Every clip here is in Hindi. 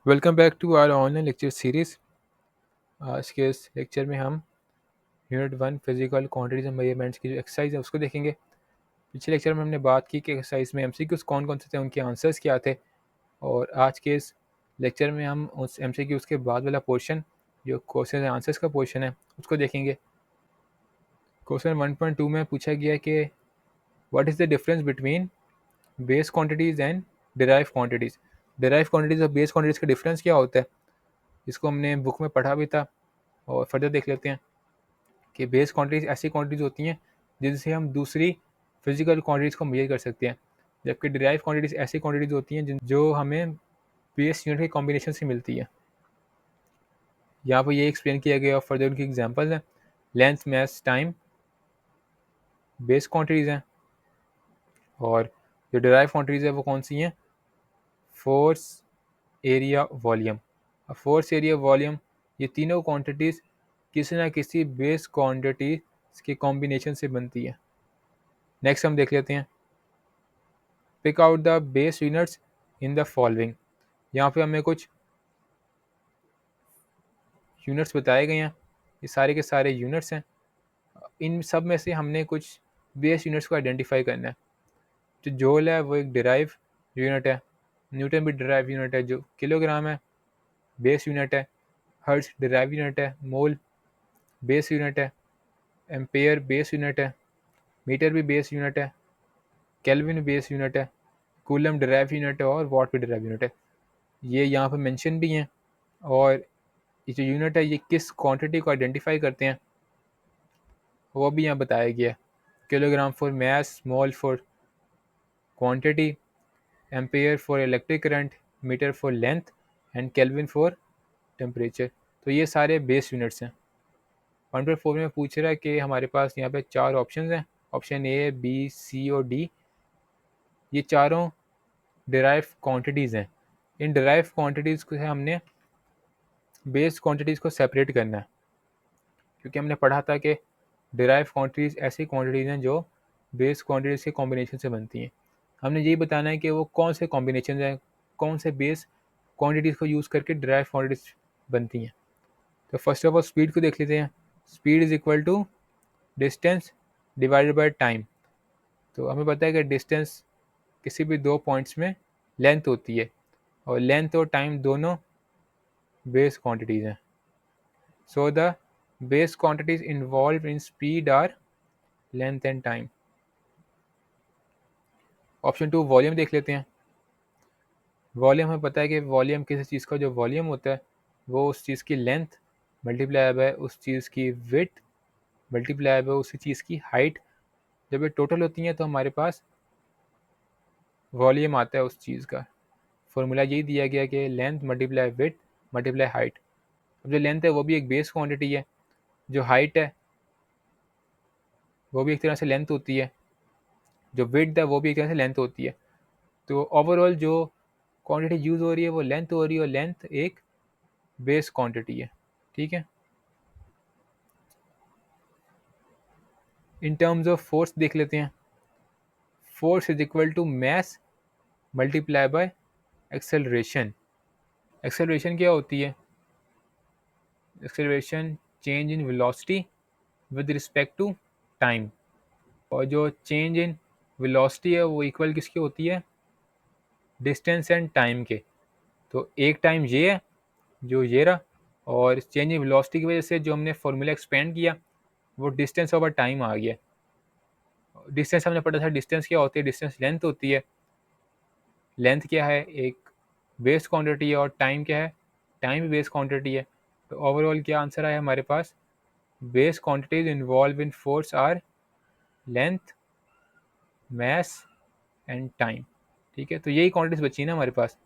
Welcome back to our online lecture series. आज के इस लेक्चर में हम unit 1 physical quantities and measurements की जो एक्सरसाइज है उसको देखेंगे। पिछले लेक्चर में हमने बात की कि एक्सरसाइज में एमसीक्यूज़ कौन कौन से थे, उनके आंसर्स क्या थे। और आज के इस लेक्चर में हम उस एमसीक्यूज़ के बाद वाला पोर्शन जो क्वेश्चन एंड आंसर्स का पोर्शन है उसको देखेंगे। क्वेश्चन 1.2 में पूछा गया कि what is the difference between base quantities and derive quantities. Derive quantities और बेस क्वांटिटीज़ का डिफरेंस क्या होता है, इसको हमने बुक में पढ़ा भी था और फर्दर देख लेते हैं कि बेस क्वांटिटीज़ ऐसी क्वांटिटीज़ होती हैं जिनसे हम दूसरी फिजिकल क्वांटिटीज़ को मेजर कर सकते हैं, जबकि डिराइव क्वांटिटीज़ ऐसी क्वांटिटीज़ होती हैं जो हमें बेस यूनिट के कॉम्बिनेशन से मिलती है। यहाँ पर ये एक्सप्लेन किया गया और फर्दर उनकी एग्जांपल्स हैं। लेंथ, मास, टाइम बेस क्वांटिटीज़ हैं और जो डिराइव क्वांटिटीज़ है वो कौन सी हैं, फोर्स, एरिया, वॉल्यूम। अब फोर्स, एरिया, वॉल्यूम ये तीनों क्वांटिटीज़ किसी ना किसी बेस क्वांटिटी के कॉम्बिनेशन से बनती है। नेक्स्ट हम देख लेते हैं, pick out the base units in the following. यहाँ पे हमें कुछ यूनिट्स बताए गए हैं, ये सारे के सारे यूनिट्स हैं। इन सब में से हमने कुछ बेस यूनिट्स को आइडेंटिफाई करना है। जो जूल है वो एक डिराइव यूनिट है, न्यूटन भी डिराइव यूनिट है, जो किलोग्राम है बेस यूनिट है, हर्ट्ज डिराइव यूनिट है, मोल बेस यूनिट है, एम्पेयर बेस यूनिट है, मीटर भी बेस यूनिट है, केल्विन बेस यूनिट है, कूलम डिराइव यूनिट है और वाट भी डिराइव यूनिट है। ये यहाँ पे मेंशन भी हैं और ये जो यूनिट है ये किस क्वांटिटी को आइडेंटिफाई करते हैं वो भी यहाँ बताया गया है। Kilogram for mass, mole for quantity, ampere for electric current, metre for length and kelvin for temperature. तो ये सारे बेस यूनिट्स हैं। 1.4 में पूछ रहा है कि हमारे पास यहाँ पे 4 ऑप्शन हैं, ऑप्शन ए, बी, सी और डी। ये चारों डिराइव क्वांटिटीज़ हैं। इन डिराइव क्वांटिटीज़ को हमने बेस क्वांटिटीज़ को सेपरेट करना है, क्योंकि हमने पढ़ा था कि डिराइव क्वांटिटीज़ ऐसी क्वांटिटीज़ हैं जो बेस क्वांटिटीज़ के कॉम्बिनेशन से बनती हैं। हमने यही बताना है कि वो कौन से कॉम्बिनेशन हैं, कौन से बेस क्वांटिटीज़ को यूज़ करके डिराइव क्वांटिटीज़ बनती हैं। तो फर्स्ट ऑफ ऑल स्पीड को देख लेते हैं। Speed is equal to distance divided by time. तो हमें पता है कि डिस्टेंस किसी भी दो पॉइंट्स में लेंथ होती है और लेंथ और टाइम दोनों बेस क्वांटिटीज़ हैं। So the base quantities involve in speed are length and time. Option 2 volume देख लेते हैं। वॉल्यूम हमें पता है कि वॉल्यूम किसी चीज़ का जो वॉल्यूम होता है वो उस चीज़ की लेंथ मल्टीप्लाई बाय उस चीज़ की विड्थ मल्टीप्लाई बाय उसी चीज़ की हाइट। जब ये टोटल होती हैं तो हमारे पास वॉल्यूम आता है उस चीज़ का। फॉर्मूला यही दिया गया कि length multiply width multiply height. अब जो लेंथ है वो भी एक बेस क्वांटिटी है, जो हाइट है वो भी एक तरह से लेंथ होती है, जो विड्थ है वो भी एक तरह से लेंथ होती है। तो ओवरऑल जो क्वांटिटी यूज़ हो रही है वो लेंथ हो रही है और लेंथ एक बेस क्वांटिटी है। ठीक है। इन टर्म्स ऑफ फोर्स देख लेते हैं। Force is equal to mass multiply by acceleration. Acceleration क्या होती है? Acceleration change in velocity with respect to time. और जो चेंज इन वेलोसिटी है वो इक्वल किसकी होती है? डिस्टेंस एंड टाइम के। तो एक टाइम ये है जो ये रहा, और चेंज इन वेलोसिटी की वजह से जो हमने फॉर्मूला एक्सपेंड किया वो डिस्टेंस ओवर टाइम आ गया। डिस्टेंस हमने पढ़ा था, डिस्टेंस क्या होती है? डिस्टेंस लेंथ होती है। लेंथ क्या है? एक बेस क्वांटिटी है। और टाइम क्या है? टाइम भी बेस क्वांटिटी है। तो ओवरऑल क्या आंसर आया हमारे पास? Base quantities involve in force are length, mass and time. ठीक है, तो यही क्वांटिटीज बची ना हमारे पास,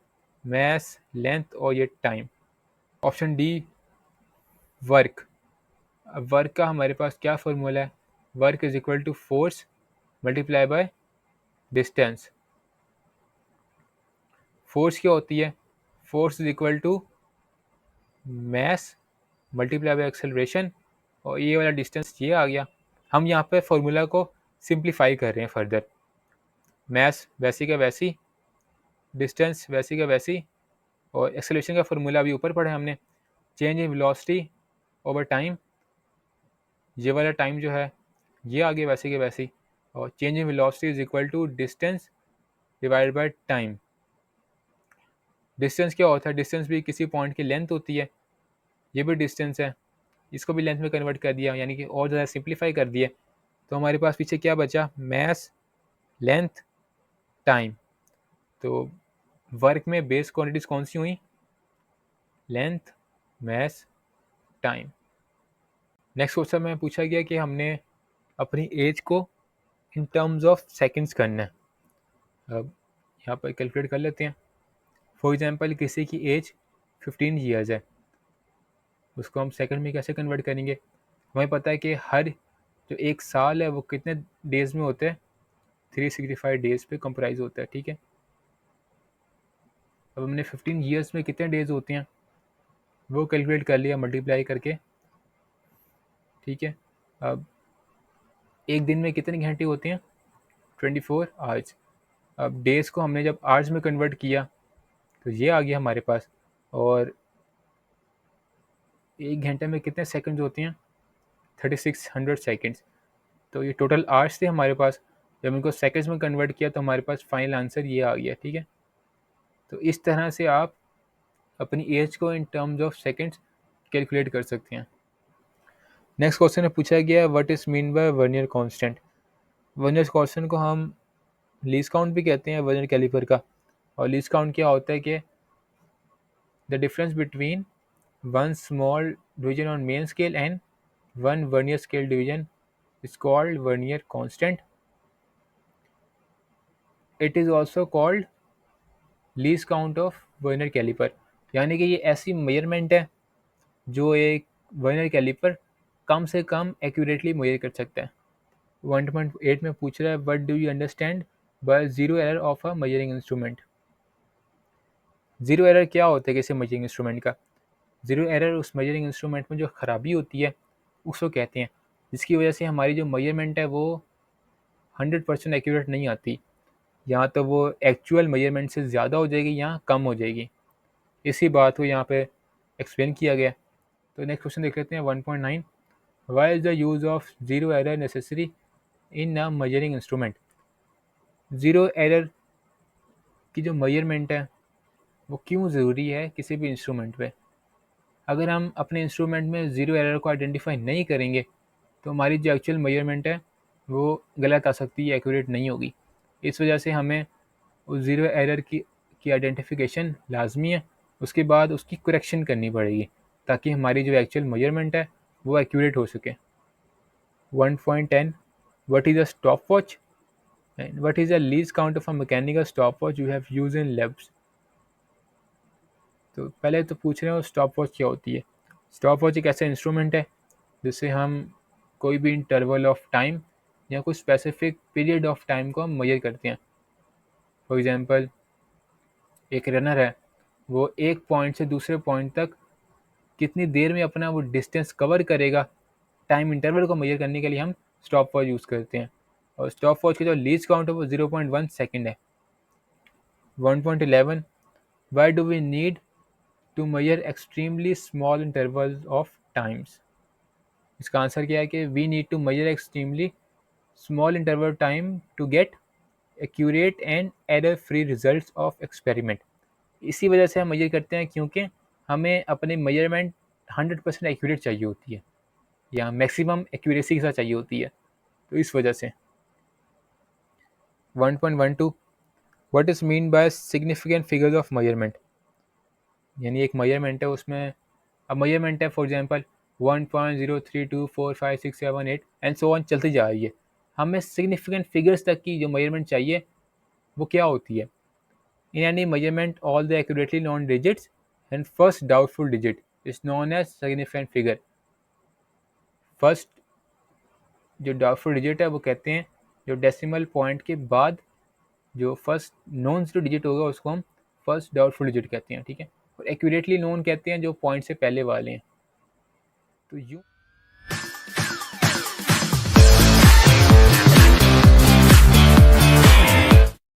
मास, लेंथ और ये टाइम। Option D work. अब वर्क का हमारे पास क्या फॉर्मूला है? Work is equal to force multiply by distance. Force क्या होती है? Force is equal to mass multiply by acceleration, और ये वाला डिस्टेंस ये आ गया। हम यहाँ पे फॉर्मूला को सिंप्लीफाई कर रहे हैं फर्दर। मास वैसी का वैसी, डिस्टेंस वैसी का वैसी, और एक्सेलरेशन का फार्मूला अभी ऊपर पढ़ा है हमने, change in velocity over time, ये वाला टाइम जो है ये आगे वैसे के वैसे ही, और change in velocity is equal to distance divide by time. Distance क्या होता है, डिस्टेंस भी किसी पॉइंट की लेंथ होती है, ये भी डिस्टेंस है, इसको भी लेंथ में कन्वर्ट कर दिया, यानी कि और ज़्यादा सिंप्लीफाई कर दिया, तो हमारे पास पीछे क्या बचा, मैस, लेंथ, टाइम। तो वर्क में बेस क्वांटिटीज कौन सी हुई, length, mass, time. Next question में पूछा गया कि हमने अपनी एज को इन टर्म्स ऑफ सेकंड्स करना है। अब यहाँ पर कैलकुलेट कर लेते हैं। फॉर एग्जांपल किसी की एज 15 ईयर्स है, उसको हम सेकंड में कैसे कन्वर्ट करेंगे। हमें पता है कि हर जो एक साल है वो कितने डेज में होते हैं, 365 डेज पे कंप्राइज होता है, ठीक है। अब हमने 15 ईयर्स में कितने डेज होते हैं वो कैलकुलेट कर लिया मल्टीप्लाई करके, ठीक है। अब एक दिन में कितने घंटे होते हैं, 24 आवर्स। अब डेज को हमने जब आवर्स में कन्वर्ट किया तो ये आ गया हमारे पास, और एक घंटे में कितने सेकंड्स होते हैं, 3600 सेकंड्स। तो ये टोटल आवर्स थे हमारे पास, जब इनको सेकंड्स में कन्वर्ट किया तो हमारे पास फाइनल आंसर ये आ गया, ठीक है। तो इस तरह से आप अपनी एज को in terms of seconds calculate कर सकते हैं। नेक्स्ट क्वेश्चन में पूछा गया है what is mean by vernier constant. Vernier constant को हम लीस्ट काउंट भी कहते हैं वर्नियर कैलिपर का। और लीस्ट काउंट क्या होता है कि the difference between one small division on main scale and one vernier scale division is called vernier constant. It is also called least count of vernier calliper. यानी कि ये ऐसी मेजरमेंट है जो एक वर्नियर कैलिपर कम से कम एक्यूरेटली मेजर कर सकता है। 1.8 में पूछ रहा है what do you understand by zero error of a measuring instrument. Zero error क्या होता है किसी मेजरिंग इंस्ट्रूमेंट का। जीरो एरर उस मेजरिंग इंस्ट्रूमेंट में जो खराबी होती है उसको कहते हैं, जिसकी वजह से हमारी जो मेजरमेंट है वो 100% एक्यूरेट नहीं आती, या तो वो एक्चुअल मेजरमेंट से ज़्यादा हो जाएगी या कम हो जाएगी। इसी बात को यहाँ पे एक्सप्लेन किया गया। तो नेक्स्ट क्वेश्चन देख लेते हैं 1.9, why is the use of zero error necessary in a measuring instrument. Zero error की जो मेजरमेंट है वो क्यों ज़रूरी है किसी भी इंस्ट्रूमेंट पे। अगर हम अपने इंस्ट्रूमेंट में ज़ीरो एरर को आइडेंटिफाई नहीं करेंगे तो हमारी जो एक्चुअल मेजरमेंट है वो गलत आ सकती है, एक्यूरेट नहीं होगी। इस वजह से हमें उस ज़ीरो एरर की आइडेंटिफिकेशन लाजमी है, उसके बाद उसकी करेक्शन करनी पड़ेगी ताकि हमारी जो एक्चुअल मेजरमेंट है वो एक्यूरेट हो सके। 1.10, what is a stop watch and what is the least count of a mechanical stop watch you have use in labs. तो पहले तो पूछ रहे हो स्टॉप वॉच क्या होती है। स्टॉप वॉच एक ऐसा इंस्ट्रूमेंट है जिससे हम कोई भी इंटरवल ऑफ टाइम या कुछ स्पेसिफिक पीरियड ऑफ टाइम को हम मेजर करते हैं। फॉर एग्जांपल एक रनर है, वो एक पॉइंट से दूसरे पॉइंट तक कितनी देर में अपना वो डिस्टेंस कवर करेगा, टाइम इंटरवल को मेजर करने के लिए हम स्टॉप वॉच यूज़ करते हैं। और स्टॉप वॉच की जो लीस्ट काउंट है वो 0.1 सेकेंड है। 1.11, why do we need to measure extremely small interval of times. इसका आंसर क्या है कि we need to measure extremely small interval time to get accurate and error free results of experiment. इसी वजह से हम मेजर करते हैं क्योंकि हमें अपने मेजरमेंट 100% एक्यूरेट चाहिए होती है या मैक्सिमम एक्यूरेसी के साथ चाहिए होती है, तो इस वजह से। 1.12, what is mean by significant figures of measurement. यानी एक मेजरमेंट है उसमें, अब मेजरमेंट है for example 1.03245678 and so on चलती जा रही है, हमें सिग्निफिकेंट फिगर्स तक की जो मेजरमेंट चाहिए वो क्या होती है। In any measurement, all the accurately known digits and first doubtful digit is known as significant figure. First जो doubtful digit है वो कहते हैं जो डेसिमल पॉइंट के बाद जो फर्स्ट नोन जो डिजिट होगा उसको हम फर्स्ट डाउटफुल डिजिट कहते हैं, ठीक है। और एक्यूरेटली नोन कहते हैं जो पॉइंट से पहले वाले हैं। तो यूँ